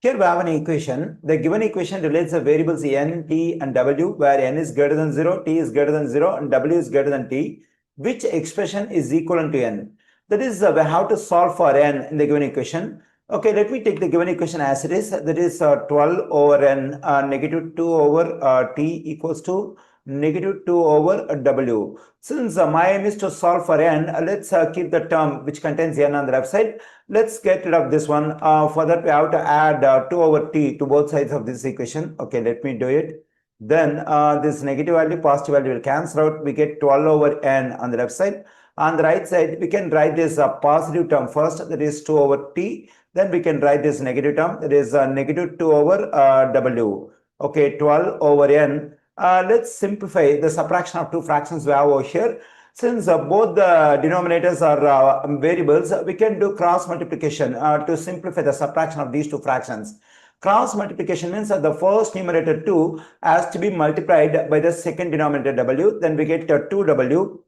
Here we have an equation. The given equation relates the variables n, t and w, where n is greater than 0, t is greater than 0 and w is greater than t. Which expression is equivalent to n? That is, we have to solve for n in the given equation. Okay, let me take the given equation as it is. That is 12 over n, negative 2 over t equals to negative 2 over w. Since my aim is to solve for n, let's keep the term which contains n on the left side. Let's get rid of this one. For that, we have to add 2 over t to both sides of this equation. Okay, let me do it. Then this negative value, positive value will cancel out. We get 12 over n on the left side. On the right side, we can write this positive term first, that is 2 over t. Then we can write this negative term, that is negative 2 over w. Okay, 12 over n. Let's simplify the subtraction of two fractions we have over here. Since both the denominators are variables, we can do cross multiplication to simplify the subtraction of these two fractions. Cross multiplication means that the first numerator 2 has to be multiplied by the second denominator w. Then we get 2w.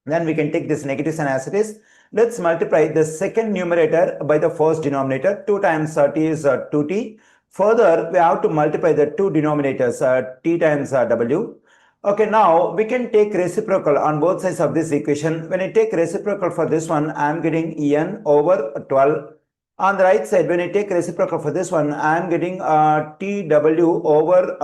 Then we can take this negative sign as it is. Let's multiply the second numerator by the first denominator. 2 times t is 2t. Further, we have to multiply the two denominators, t times w. Okay, now we can take reciprocal on both sides of this equation. When I take reciprocal for this one, I am getting n over 12. On the right side, when I take reciprocal for this one, I am getting tw over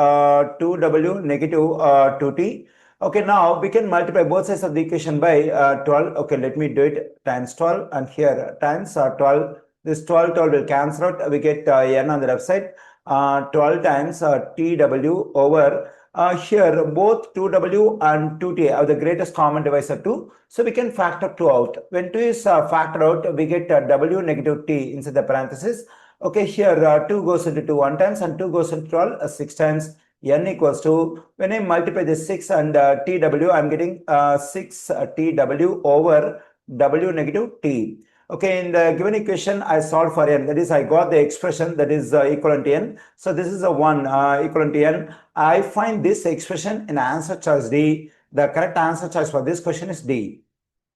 2w negative 2t. Okay, now we can multiply both sides of the equation by 12. Okay, let me do it, times 12, and here times 12. This 12 will cancel out. We get n on the left side. 12 times tw over here both 2w and 2t are the greatest common divisor 2. So we can factor 2 out. When 2 is factored out, we get w negative t inside the parenthesis. Okay, here 2 goes into 2 1 times and 2 goes into 12 6 times. N equals to, when I multiply this 6 and tw, I'm getting 6 tw over w negative t. Okay, in the given equation, I solved for n. That is, I got the expression that is equivalent to n. So this is a 1 equivalent to n. I find this expression in answer choice D. The correct answer choice for this question is D.